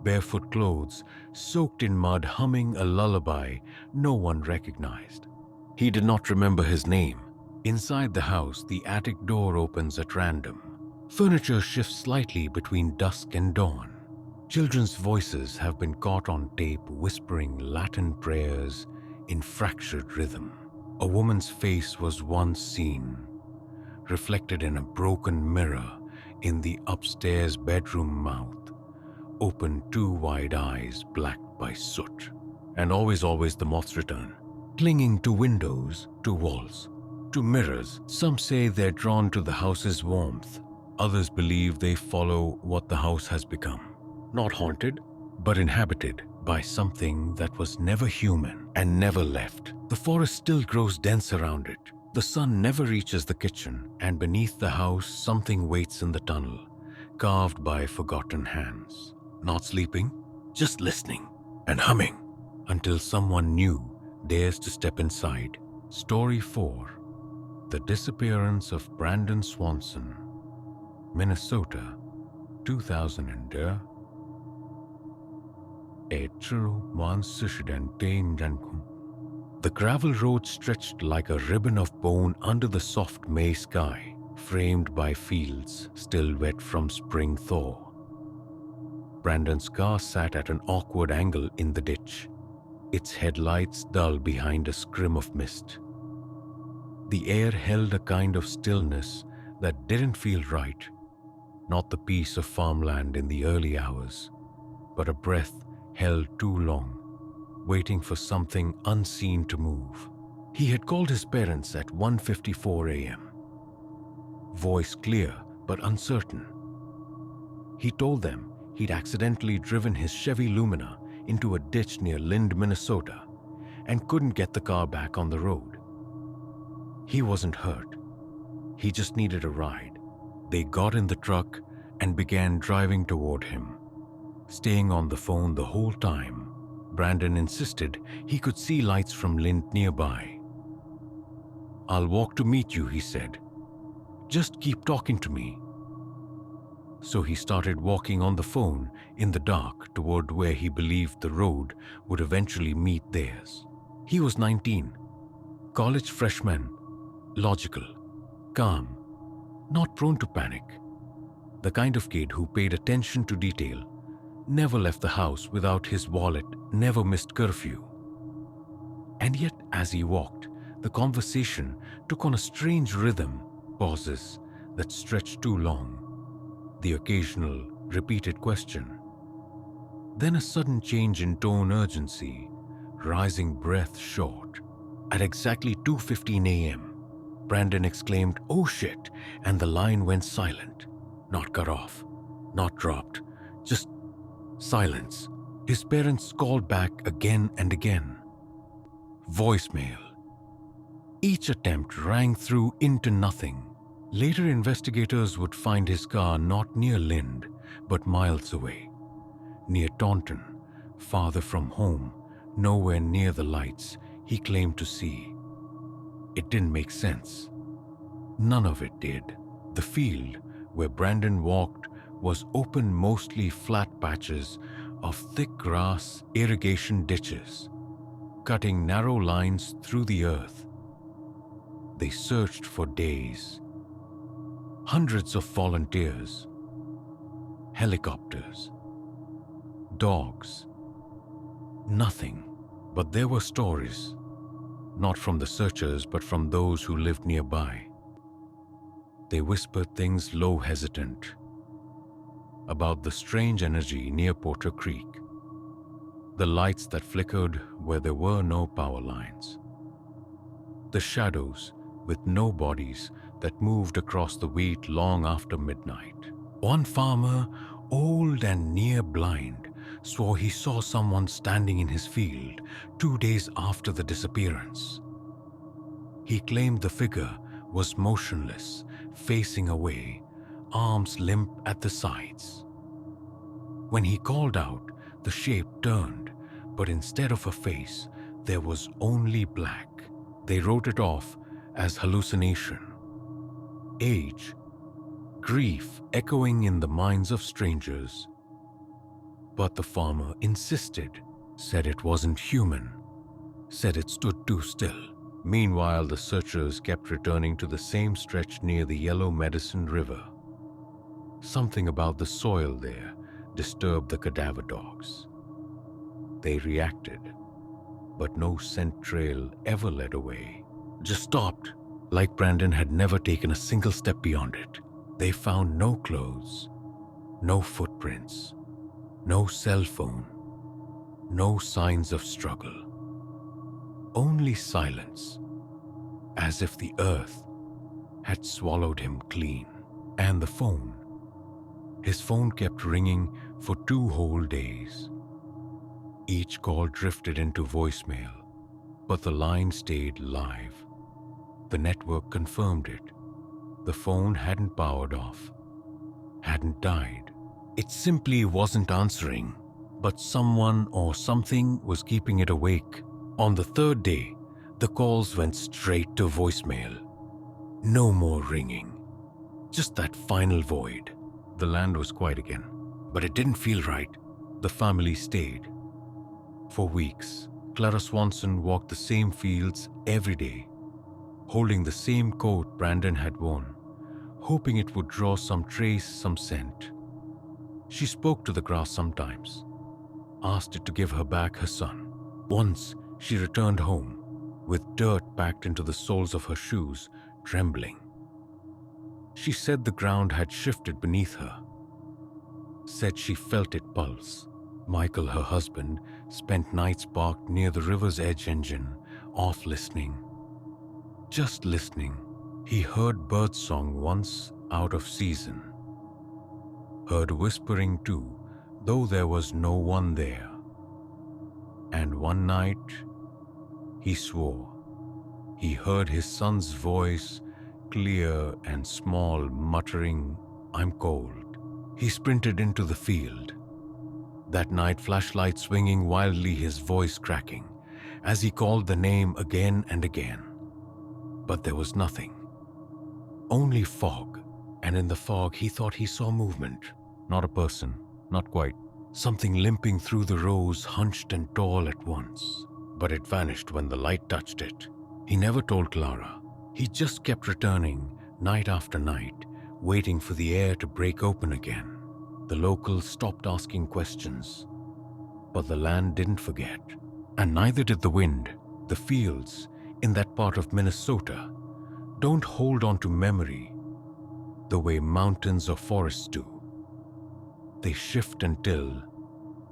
Barefoot clothes, soaked in mud, humming a lullaby no one recognized. He did not remember his name. Inside the house, the attic door opens at random. Furniture shifts slightly between dusk and dawn. Children's voices have been caught on tape whispering Latin prayers in fractured rhythm. A woman's face was once seen, reflected in a broken mirror in the upstairs bedroom mouth, open two wide eyes blacked by soot. And always the moths return, clinging to windows, to walls, to mirrors. Some say they're drawn to the house's warmth. Others believe they follow what the house has become. Not haunted, but inhabited by something that was never human and never left. The forest still grows dense around it. The sun never reaches the kitchen, and beneath the house something waits in the tunnel, carved by forgotten hands. Not sleeping, just listening and humming until someone new dares to step inside. Story 4. The Disappearance of Brandon Swanson, Minnesota, 2000. The gravel road stretched like a ribbon of bone under the soft May sky, framed by fields still wet from spring thaw. Brandon's car sat at an awkward angle in the ditch, its headlights dull behind a scrim of mist. The air held a kind of stillness that didn't feel right, not the peace of farmland in the early hours, but a breath held too long, waiting for something unseen to move. He had called his parents at 1:54 a.m. Voice clear but uncertain. He told them he'd accidentally driven his Chevy Lumina into a ditch near Lind, Minnesota, and couldn't get the car back on the road. He wasn't hurt. He just needed a ride. They got in the truck and began driving toward him, staying on the phone the whole time. Brandon insisted he could see lights from Lind nearby. "I'll walk to meet you," he said. "Just keep talking to me." So he started walking on the phone in the dark toward where he believed the road would eventually meet theirs. He was 19, college freshman, logical, calm, not prone to panic. The kind of kid who paid attention to detail, never left the house without his wallet, never missed curfew. And yet, as he walked, the conversation took on a strange rhythm, pauses that stretched too long, the occasional repeated question. Then a sudden change in tone, urgency, rising breath short. At exactly 2:15 a.m., Brandon exclaimed, "Oh shit," and the line went silent. Not cut off, not dropped, just silence. His parents called back again and again. Voicemail. Each attempt rang through into nothing. Later, investigators would find his car not near Lind, but miles away, near Taunton, farther from home, nowhere near the lights he claimed to see. It didn't make sense. None of it did. The field where Brandon walked was open, mostly flat patches of thick grass, irrigation ditches, cutting narrow lines through the earth. They searched for days. Hundreds of volunteers, helicopters, dogs. Nothing. But there were stories, not from the searchers but from those who lived nearby. They whispered things low, hesitant, about the strange energy near Porter Creek, the lights that flickered where there were no power lines, the shadows with no bodies that moved across the wheat long after midnight. One farmer, old and near blind, swore he saw someone standing in his field 2 days after the disappearance. He claimed the figure was motionless, facing away, arms limp at the sides. When he called out, the shape turned, but instead of a face, there was only black. They wrote it off as hallucination. Age, grief echoing in the minds of strangers. But the farmer insisted, said it wasn't human, said it stood too still. Meanwhile, the searchers kept returning to the same stretch near the Yellow Medicine River. Something about the soil there disturbed the cadaver dogs. They reacted, but no scent trail ever led away. Just stopped, like Brandon had never taken a single step beyond it. They found no clothes, no footprints, no cell phone, no signs of struggle. Only silence, as if the earth had swallowed him clean. And the phone. His phone kept ringing for 2 whole days. Each call drifted into voicemail, but the line stayed live. The network confirmed it. The phone hadn't powered off, hadn't died. It simply wasn't answering, but someone or something was keeping it awake. On the 3rd day, the calls went straight to voicemail. No more ringing, just that final void. The land was quiet again, but it didn't feel right. The family stayed. For weeks, Clara Swanson walked the same fields every day, holding the same coat Brandon had worn, hoping it would draw some trace, some scent. She spoke to the grass sometimes, asked it to give her back her son. Once, she returned home, with dirt packed into the soles of her shoes, trembling. She said the ground had shifted beneath her. Said she felt it pulse. Michael, her husband, spent nights parked near the river's edge engine, off listening. Just listening. He heard birdsong once out of season. Heard whispering too, though there was no one there. And one night, he swore. He heard his son's voice, clear and small, muttering, "I'm cold." He sprinted into the field. That night, flashlight swinging wildly, his voice cracking, as he called the name again and again. But there was nothing. Only fog, and in the fog he thought he saw movement. Not a person, not quite. Something limping through the rows, hunched and tall at once. But it vanished when the light touched it. He never told Clara. He just kept returning, night after night, waiting for the air to break open again. The locals stopped asking questions. But the land didn't forget. And neither did the wind. The fields, in that part of Minnesota, don't hold on to memory the way mountains or forests do. They shift and till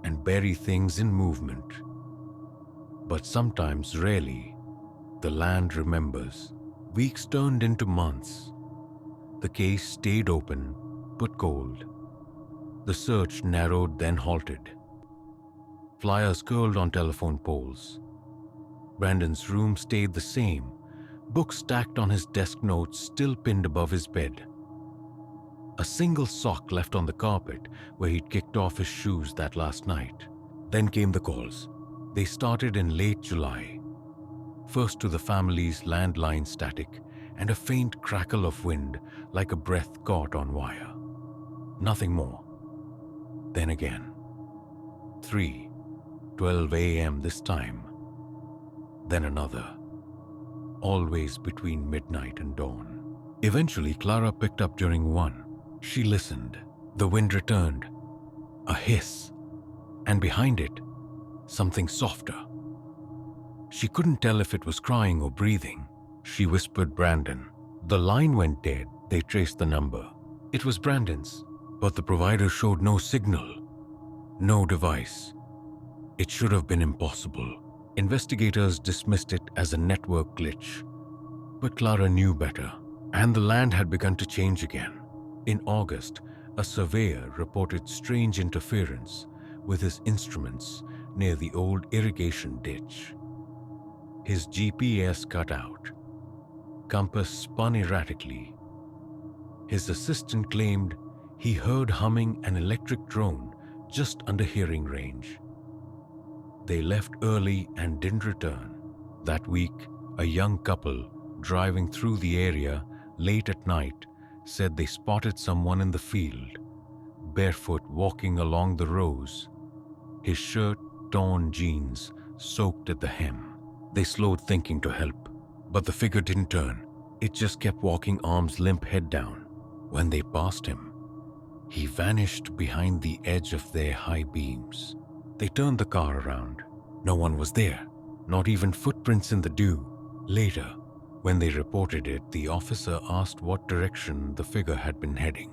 and bury things in movement. But sometimes, rarely, the land remembers. Weeks turned into months. The case stayed open, but cold. The search narrowed, then halted. Flyers curled on telephone poles. Brandon's room stayed the same, books stacked on his desk, notes still pinned above his bed. A single sock left on the carpet where he'd kicked off his shoes that last night. Then came the calls. They started in late July. First to the family's landline static and a faint crackle of wind like a breath caught on wire. Nothing more. Then again. 3:12 a.m. this time. Then another. Always between midnight and dawn. Eventually, Clara picked up during one. She listened. The wind returned. A hiss. And behind it, something softer. She couldn't tell if it was crying or breathing. She whispered Brandon. The line went dead. They traced the number. It was Brandon's, but the provider showed no signal. No device. It should have been impossible. Investigators dismissed it as a network glitch. But Clara knew better, and the land had begun to change again. In August, a surveyor reported strange interference with his instruments near the old irrigation ditch. His GPS cut out. Compass spun erratically. His assistant claimed he heard humming an electric drone just under hearing range. They left early and didn't return. That week, a young couple driving through the area late at night said they spotted someone in the field, barefoot walking along the rows, his shirt, torn jeans, soaked at the hem. They slowed thinking to help, but the figure didn't turn. It just kept walking, arms limp, head down. When they passed him, he vanished behind the edge of their high beams. They turned the car around. No one was there, not even footprints in the dew. Later, when they reported it, the officer asked what direction the figure had been heading.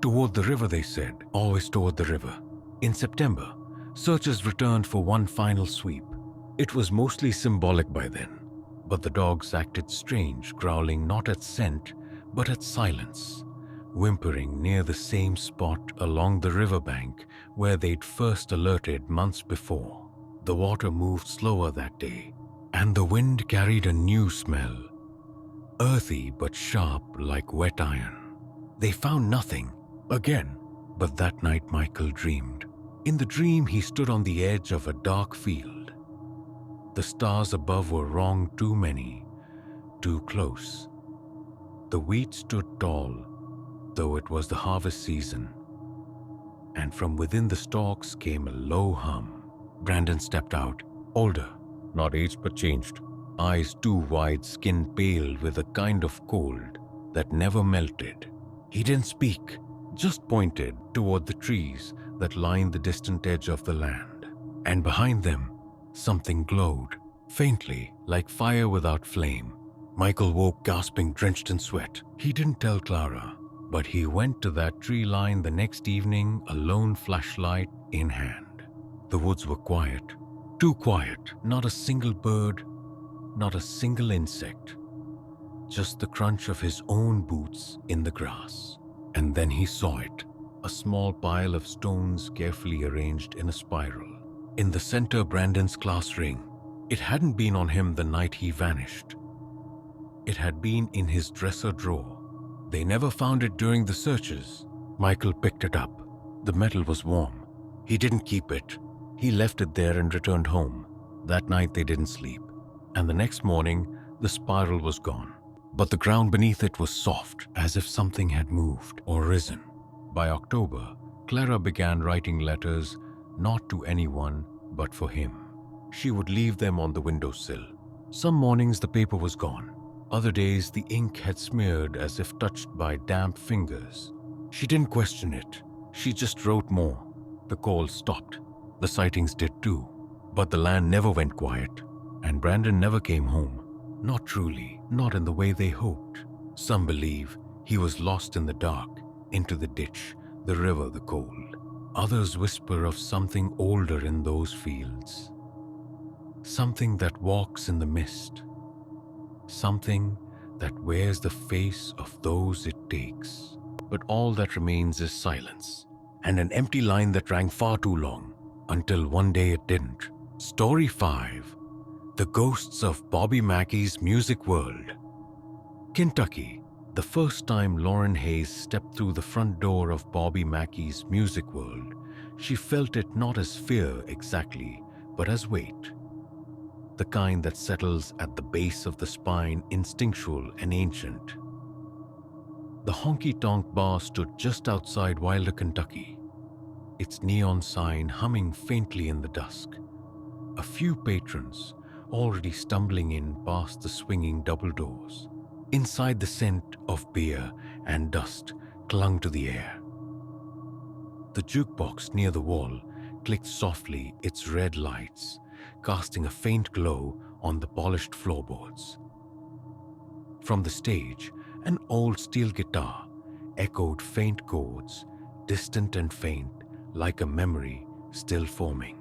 Toward the river, they said, always toward the river. In September, searchers returned for one final sweep. It was mostly symbolic by then, but the dogs acted strange, growling not at scent, but at silence, whimpering near the same spot along the riverbank where they'd first alerted months before. The water moved slower that day, and the wind carried a new smell, earthy but sharp like wet iron. They found nothing, again, but that night Michael dreamed. In the dream, he stood on the edge of a dark field. The stars above were wrong, too many, too close. The wheat stood tall, though it was the harvest season, and from within the stalks came a low hum. Brandon stepped out, older, not aged but changed, eyes too wide, skin pale with a kind of cold that never melted. He didn't speak, just pointed toward the trees that lined the distant edge of the land. And behind them, something glowed, faintly, like fire without flame. Michael woke gasping, drenched in sweat. He didn't tell Clara, but he went to that tree line the next evening, a lone flashlight in hand. The woods were quiet, too quiet. Not a single bird, not a single insect. Just the crunch of his own boots in the grass. And then he saw it, a small pile of stones carefully arranged in a spiral. In the center, Brandon's class ring. It hadn't been on him the night he vanished. It had been in his dresser drawer. They never found it during the searches. Michael picked it up. The metal was warm. He didn't keep it. He left it there and returned home. That night they didn't sleep. And the next morning, the spiral was gone. But the ground beneath it was soft, as if something had moved or risen. By October, Clara began writing letters, not to anyone, but for him. She would leave them on the windowsill. Some mornings the paper was gone. Other days the ink had smeared as if touched by damp fingers. She didn't question it. She just wrote more. The calls stopped. The sightings did too. But the land never went quiet, and Brandon never came home. Not truly, not in the way they hoped. Some believe he was lost in the dark, into the ditch, the river, the cold. Others whisper of something older in those fields. Something that walks in the mist. Something that wears the face of those it takes. But all that remains is silence, and an empty line that rang far too long, until one day it didn't. Story 5. The Ghosts of Bobby Mackey's Music World. Kentucky. The first time Lauren Hayes stepped through the front door of Bobby Mackey's Music World, she felt it not as fear exactly, but as weight. The kind that settles at the base of the spine, instinctual and ancient. The honky-tonk bar stood just outside Wilder, Kentucky, its neon sign humming faintly in the dusk. A few patrons already stumbling in past the swinging double doors. Inside, the scent of beer and dust clung to the air. The jukebox near the wall clicked softly, its red lights casting a faint glow on the polished floorboards. From the stage, an old steel guitar echoed faint chords, distant and faint, like a memory still forming.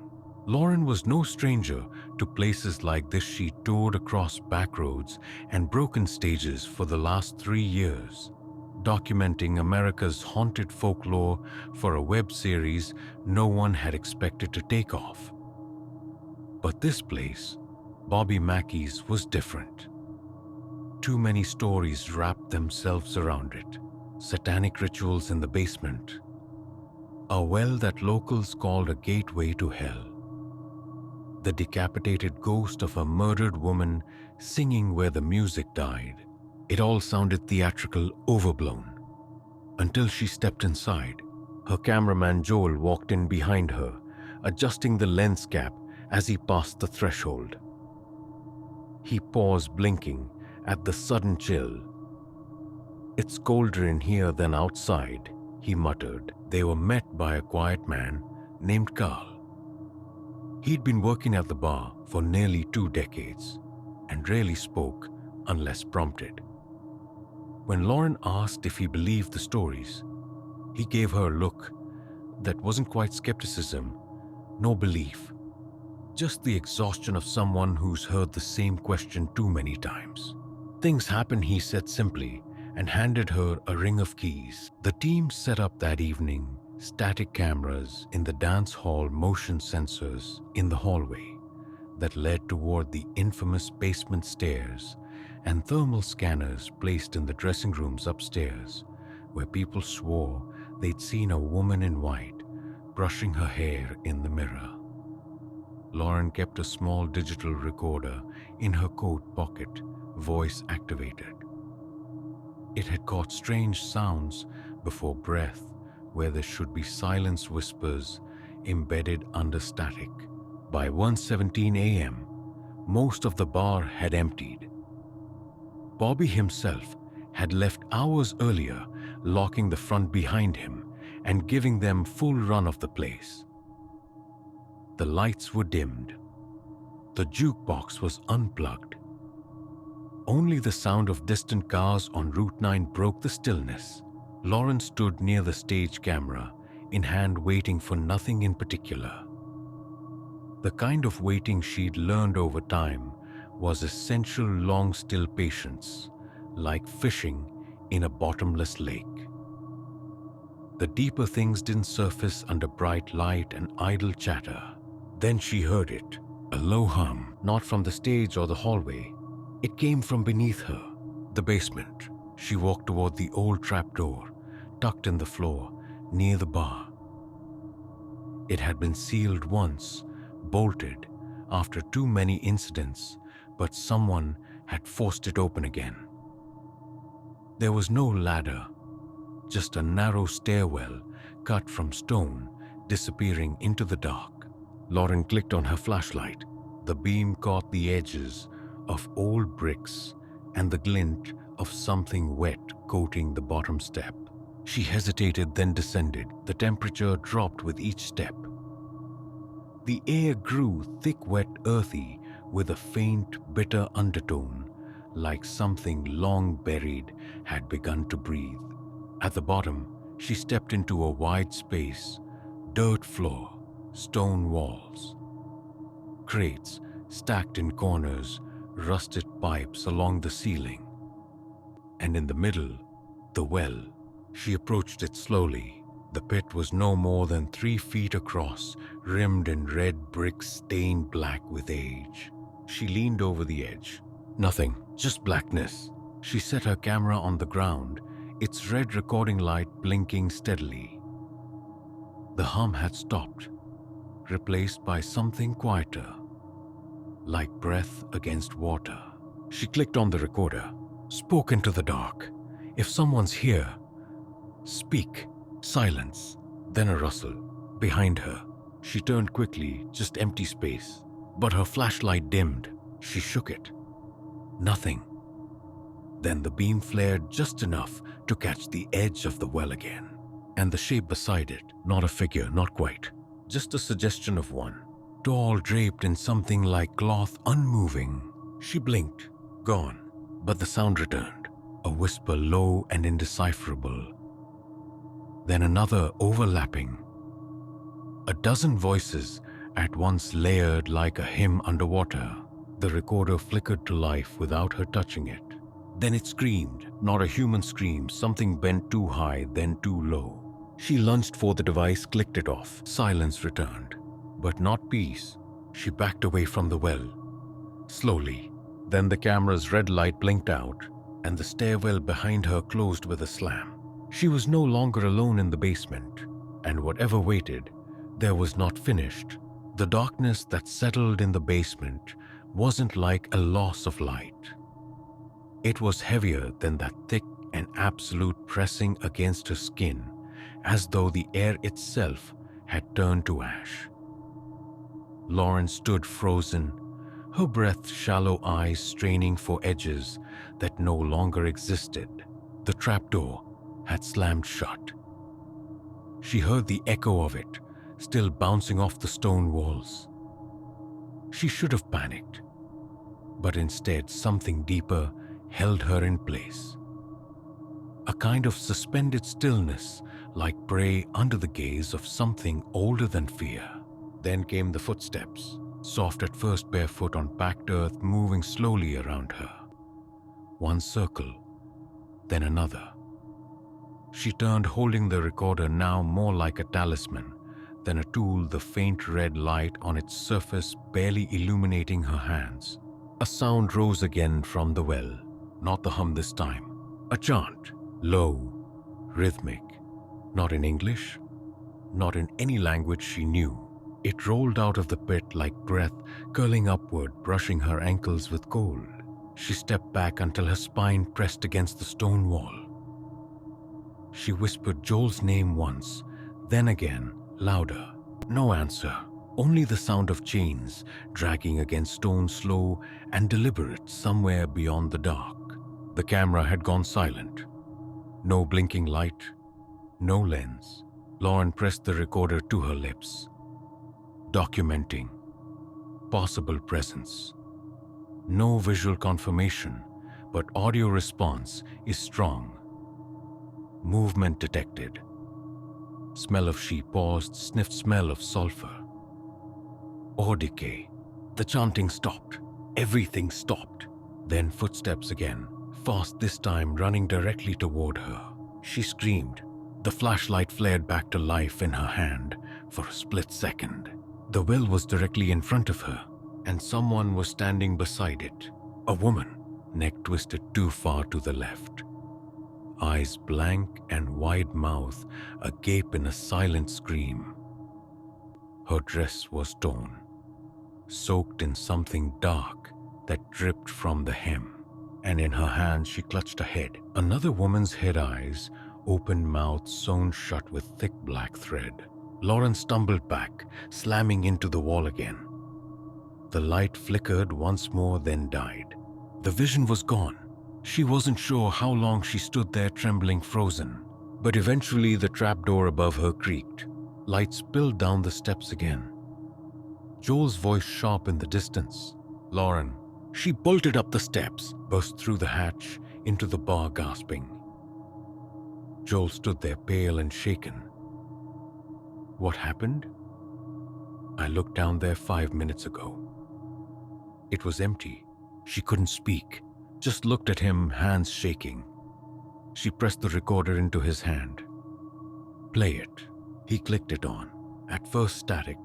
Lauren was no stranger to places like this. She toured across back roads and broken stages for the last 3 years, documenting America's haunted folklore for a web series no one had expected to take off. But this place, Bobby Mackey's, was different. Too many stories wrapped themselves around it. Satanic rituals in the basement, a well that locals called a gateway to hell, the decapitated ghost of a murdered woman singing where the music died. It all sounded theatrical, overblown, until she stepped inside. Her cameraman Joel walked in behind her, adjusting the lens cap as he passed the threshold. He paused, blinking at the sudden chill. "It's colder in here than outside," he muttered. They were met by a quiet man named Carl. He'd been working at the bar for nearly 2 decades and rarely spoke unless prompted. When Lauren asked if he believed the stories, he gave her a look that wasn't quite skepticism, nor belief, just the exhaustion of someone who's heard the same question too many times. "Things happen," he said simply, and handed her a ring of keys. The team set up that evening static cameras in the dance hall, motion sensors in the hallway that led toward the infamous basement stairs, and thermal scanners placed in the dressing rooms upstairs, where people swore they'd seen a woman in white brushing her hair in the mirror. Lauren kept a small digital recorder in her coat pocket, voice activated. It had caught strange sounds before breath, where there should be silence whispers embedded under static. By 1:17 a.m., most of the bar had emptied. Bobby himself had left hours earlier, locking the front behind him and giving them full run of the place. The lights were dimmed. The jukebox was unplugged. Only the sound of distant cars on Route 9 broke the stillness. Lauren stood near the stage, camera in hand, waiting for nothing in particular. The kind of waiting she'd learned over time was essential, long, still patience, like fishing in a bottomless lake. The deeper things didn't surface under bright light and idle chatter. Then she heard it, a low hum, not from the stage or the hallway. It came from beneath her, the basement. She walked toward the old trapdoor, tucked in the floor, near the bar. It had been sealed once, bolted, after too many incidents, but someone had forced it open again. There was no ladder, just a narrow stairwell cut from stone, disappearing into the dark. Lauren clicked on her flashlight. The beam caught the edges of old bricks and the glint of something wet coating the bottom step. She hesitated, then descended. The temperature dropped with each step. The air grew thick, wet, earthy, with a faint, bitter undertone, like something long buried had begun to breathe. At the bottom, she stepped into a wide space, dirt floor, stone walls, crates stacked in corners, rusted pipes along the ceiling, and in the middle, the well. She approached it slowly. The pit was no more than 3 feet across, rimmed in red bricks stained black with age. She leaned over the edge. Nothing, just blackness. She set her camera on the ground, its red recording light blinking steadily. The hum had stopped, replaced by something quieter, like breath against water. She clicked on the recorder, spoke into the dark. If someone's here, speak. Silence. Then a rustle. Behind her. She turned quickly, just empty space. But her flashlight dimmed. She shook it. Nothing. Then the beam flared just enough to catch the edge of the well again. And the shape beside it, not a figure, not quite. Just a suggestion of one. Tall, draped in something like cloth, unmoving. She blinked. Gone. But the sound returned. A whisper low and indecipherable. Then another overlapping. A dozen voices at once layered like a hymn underwater. The recorder flickered to life without her touching it. Then it screamed, not a human scream, something bent too high, then too low. She lunged for the device, clicked it off. Silence returned, but not peace. She backed away from the well. Slowly. Then the camera's red light blinked out, and the stairwell behind her closed with a slam. She was no longer alone in the basement, and whatever waited, there was not finished. The darkness that settled in the basement wasn't like a loss of light. It was heavier than that, thick and absolute, pressing against her skin, as though the air itself had turned to ash. Lauren stood frozen, her breath, shallow eyes straining for edges that no longer existed. The trapdoor had slammed shut. She heard the echo of it, still bouncing off the stone walls. She should have panicked, but instead something deeper held her in place. A kind of suspended stillness, like prey under the gaze of something older than fear. Then came the footsteps, soft at first, barefoot on packed earth, moving slowly around her. One circle, then another. She turned, holding the recorder, now more like a talisman than a tool, the faint red light on its surface barely illuminating her hands. A sound rose again from the well, not the hum this time. A chant, low, rhythmic, not in English, not in any language she knew. It rolled out of the pit like breath, curling upward, brushing her ankles with cold. She stepped back until her spine pressed against the stone wall. She whispered Joel's name once, then again, louder. No answer, only the sound of chains dragging against stone, slow and deliberate, somewhere beyond the dark. The camera had gone silent. No blinking light, no lens. Lauren pressed the recorder to her lips. Documenting. Possible presence. No visual confirmation, but audio response is strong. Movement detected. Smell of she paused, sniffed smell of sulfur. Or decay. The chanting stopped. Everything stopped. Then footsteps again, fast this time, running directly toward her. She screamed. The flashlight flared back to life in her hand for a split second. The well was directly in front of her, and someone was standing beside it. A woman, neck twisted too far to the left. Eyes blank and wide mouth agape in a silent scream. Her dress was torn, soaked in something dark that dripped from the hem, and in her hand she clutched a head. Another woman's head, eyes, open mouth sewn shut with thick black thread. Lauren stumbled back, slamming into the wall again. The light flickered once more, then died. The vision was gone. She wasn't sure how long she stood there, trembling, frozen. But eventually the trapdoor above her creaked. Light spilled down the steps again. Joel's voice sharp in the distance. Lauren. She bolted up the steps, burst through the hatch, into the bar, gasping. Joel stood there, pale and shaken. What happened? I looked down there 5 minutes ago. It was empty. She couldn't speak, just looked at him, hands shaking. She pressed the recorder into his hand. Play it. He clicked it on. At first static,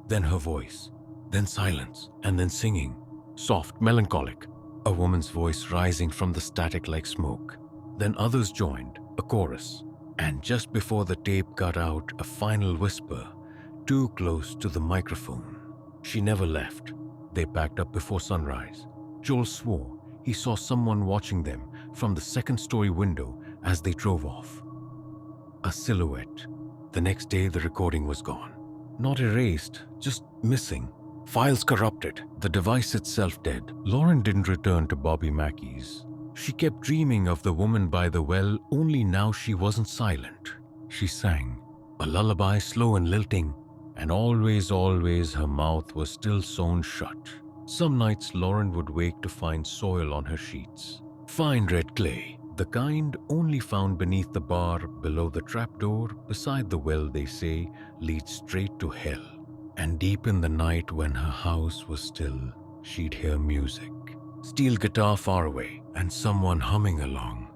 then her voice, then silence, and then singing. Soft, melancholic. A woman's voice rising from the static like smoke. Then others joined, a chorus. And just before the tape got out, a final whisper, too close to the microphone. She never left. They packed up before sunrise. Joel swore he saw someone watching them from the second-story window as they drove off. A silhouette. The next day, the recording was gone. Not erased, just missing. Files corrupted, the device itself dead. Lauren didn't return to Bobby Mackey's. She kept dreaming of the woman by the well, only now she wasn't silent. She sang, a lullaby slow and lilting, and always, always her mouth was still sewn shut. Some nights Lauren would wake to find soil on her sheets. Fine red clay, the kind only found beneath the bar, below the trapdoor, beside the well they say, leads straight to hell. And deep in the night when her house was still, she'd hear music. Steel guitar far away, and someone humming along.